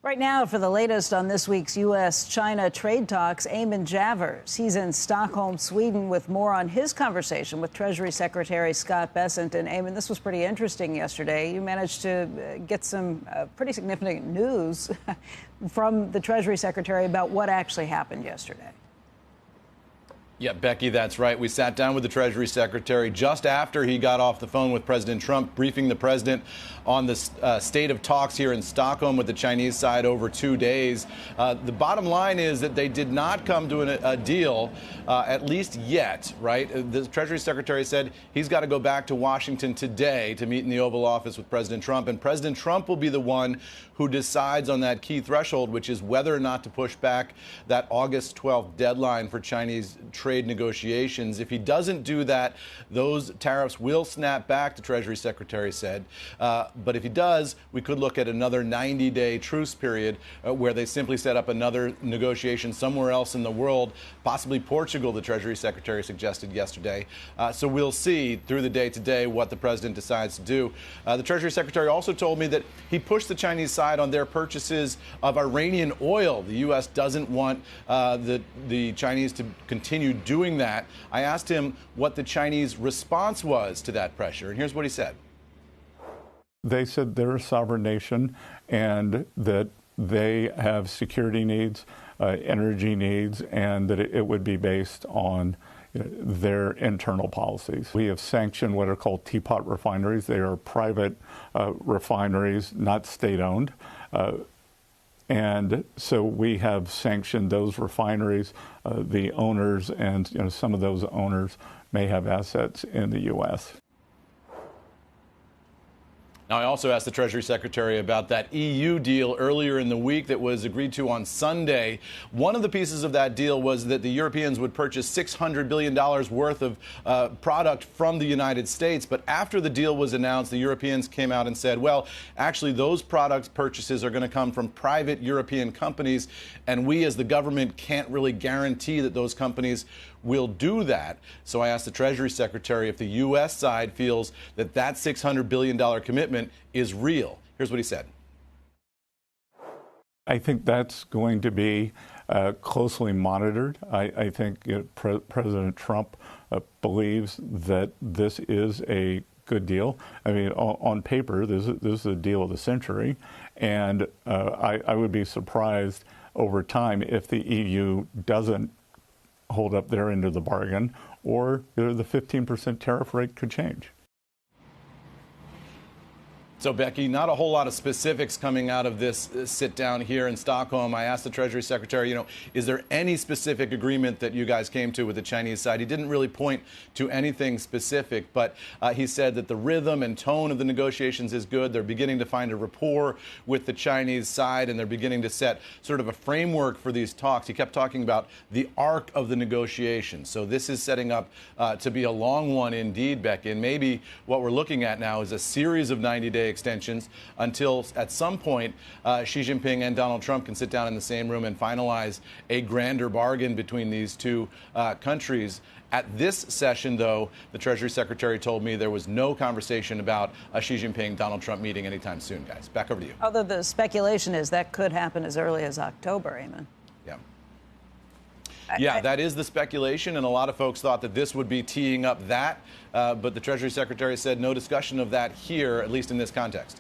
Right now, for the latest on this week's U.S.-China trade talks, Eamon Javers. He's in Stockholm, Sweden, with more on his conversation with Treasury Secretary Scott Bessant. And Eamon, this was pretty interesting yesterday. You managed to get some pretty significant news from the Treasury Secretary about what actually happened yesterday. Yeah, Becky, that's right. We sat down with the Treasury Secretary just after he got off the phone with President Trump, briefing the president on the state of talks here in Stockholm with the Chinese side over 2 days. The bottom line is that they did not come to a deal, at least yet, right? The Treasury Secretary said he's got to go back to Washington today to meet in the Oval Office with President Trump. And President Trump will be the one who decides on that key threshold, which is whether or not to push back that August 12th deadline for Chinese trade negotiations. If he doesn't do that, those tariffs will snap back, the Treasury Secretary said. But if he does, we could look at another 90-day truce period where they simply set up another negotiation somewhere else in the world, possibly Portugal, the Treasury Secretary suggested yesterday. So we'll see through the day today what the president decides to do. The Treasury Secretary also told me that he pushed the Chinese side on their purchases of Iranian oil. The U.S. doesn't want the Chinese to continue doing that. I asked him what the Chinese response was to that pressure, and here's what he said. They said they're a sovereign nation and that they have security needs, energy needs, and that it would be based on their internal policies. We have sanctioned what are called teapot refineries. They are private refineries, not state-owned. And so we have sanctioned those refineries, the owners, and some of those owners may have assets in the U.S. Now, I also asked the Treasury Secretary about that EU deal earlier in the week that was agreed to on Sunday. One of the pieces of that deal was that the Europeans would purchase $600 billion worth of product from the United States. But after the deal was announced, the Europeans came out and said, well, actually, those products purchases are going to come from private European companies, and we as the government can't really guarantee that those companies will do that. So I asked the Treasury Secretary if the U.S. side feels that that $600 billion commitment is real. Here's what he said. I think that's going to be closely monitored. I think President Trump believes that this is a good deal. I mean, on paper, this is a deal of the century, and I would be surprised over time if the EU doesn't hold up their end of the bargain, or the 15% tariff rate could change. So, Becky, not a whole lot of specifics coming out of this sit down here in Stockholm. I asked the Treasury Secretary, is there any specific agreement that you guys came to with the Chinese side? He didn't really point to anything specific, but he said that the rhythm and tone of the negotiations is good. They're beginning to find a rapport with the Chinese side, and they're beginning to set sort of a framework for these talks. He kept talking about the arc of the negotiations. So this is setting up to be a long one indeed, Becky. And maybe what we're looking at now is a series of 90-day extensions until at some point Xi Jinping and Donald Trump can sit down in the same room and finalize a grander bargain between these two countries. At this session, though, the Treasury Secretary told me there was no conversation about a Xi Jinping-Donald Trump meeting anytime soon, guys. Back over to you. Although the speculation is that could happen as early as October, Eamon. Yeah, that is the speculation, and a lot of folks thought that this would be teeing up that, but the Treasury Secretary said no discussion of that here, at least in this context.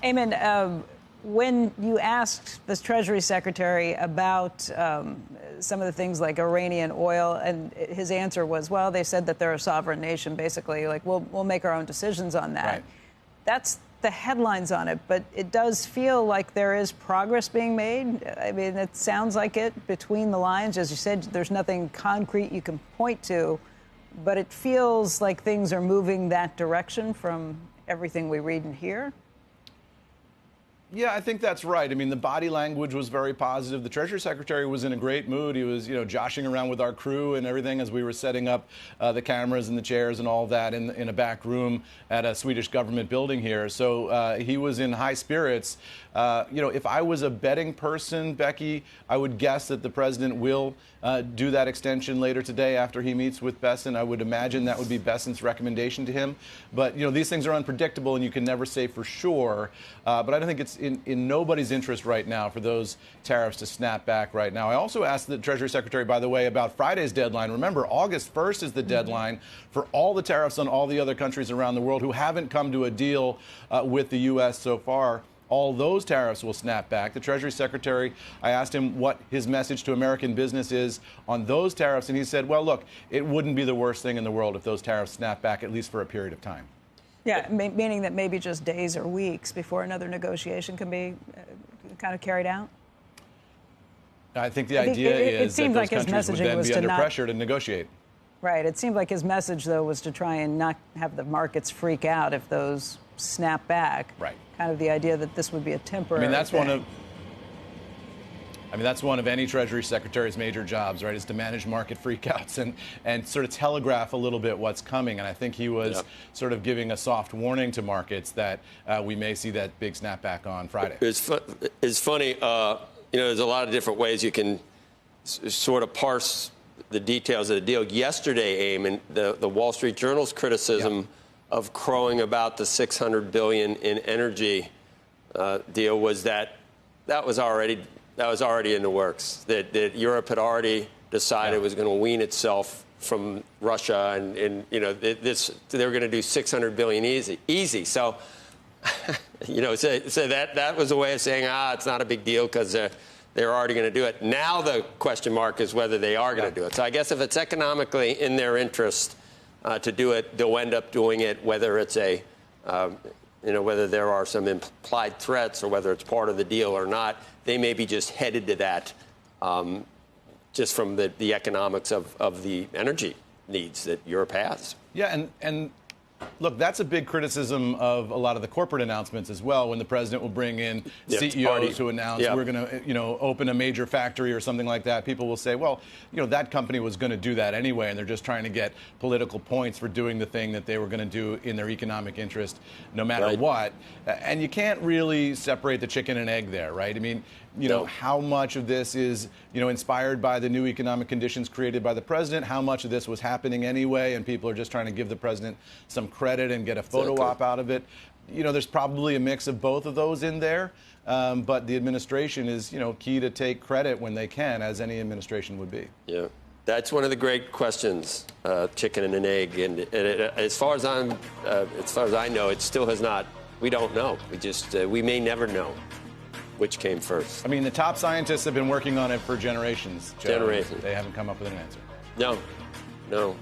Eamon, when you asked the Treasury Secretary about some of the things like Iranian oil, and his answer was, well, they said that they're a sovereign nation, basically, like we'll make our own decisions on that. Right. That's the headlines on it, but it does feel like there is progress being made. I mean, it sounds like it between the lines. As you said, there's nothing concrete you can point to, but it feels like things are moving that direction from everything we read and hear. Yeah, I think that's right. I mean, the body language was very positive. The Treasury Secretary was in a great mood. He was, joshing around with our crew and everything as we were setting up the cameras and the chairs and all that in a back room at a Swedish government building here. So he was in high spirits. If I was a betting person, Becky, I would guess that the president will do that extension later today after he meets with Bessant. I would imagine that would be Bessant's recommendation to him. But, these things are unpredictable and you can never say for sure. But I don't think it's in nobody's interest right now for those tariffs to snap back right now. I also asked the Treasury Secretary, by the way, about Friday's deadline. Remember, August 1st is the deadline for all the tariffs on all the other countries around the world who haven't come to a deal with the U.S. so far. All those tariffs will snap back. The Treasury Secretary, I asked him what his message to American business is on those tariffs, and he said, well, look, it wouldn't be the worst thing in the world if those tariffs snap back, at least for a period of time. Yeah, meaning that maybe just days or weeks before another negotiation can be kind of carried out? I think the idea is that those countries would then be under pressure to negotiate. Right. It seemed like his message, though, was to try and not have the markets freak out if those snap back. Right. Kind of the idea that this would be a temporary thing. That's one of any Treasury Secretary's major jobs, right, is to manage market freakouts and sort of telegraph a little bit what's coming. And I think he was sort of giving a soft warning to markets that we may see that big snapback on Friday. It's funny, there's a lot of different ways you can sort of parse the details of the deal. Yesterday, Eamon, the Wall Street Journal's criticism of crowing about the $600 billion in energy deal was that was already in the works. That Europe had already decided it was going to wean itself from Russia, and they were going to do $600 billion easy. So, so that was a way of saying, it's not a big deal because they're already going to do it. Now the question mark is whether they are going to do it. So I guess if it's economically in their interest to do it, they'll end up doing it, whether it's whether there are some implied threats or whether it's part of the deal or not. They may be just headed to that just from the economics of the energy needs that Europe has. Yeah, and look, that's a big criticism of a lot of the corporate announcements as well, when the president will bring in CEOs who announce we're going to, open a major factory or something like that. People will say, well, that company was going to do that anyway, and they're just trying to get political points for doing the thing that they were going to do in their economic interest, no matter what. And you can't really separate the chicken and egg there, right? I mean, how much of this is, inspired by the new economic conditions created by the president? How much of this was happening anyway, and people are just trying to give the president some credit and get a photo op out of it? There's probably a mix of both of those in there. But the administration is, key to take credit when they can, as any administration would be. Yeah. That's one of the great questions, chicken and an egg. And as far as I know, it still has not. We don't know. We may never know which came first. I mean, the top scientists have been working on it for generations, Joe. Generations. They haven't come up with an answer. No.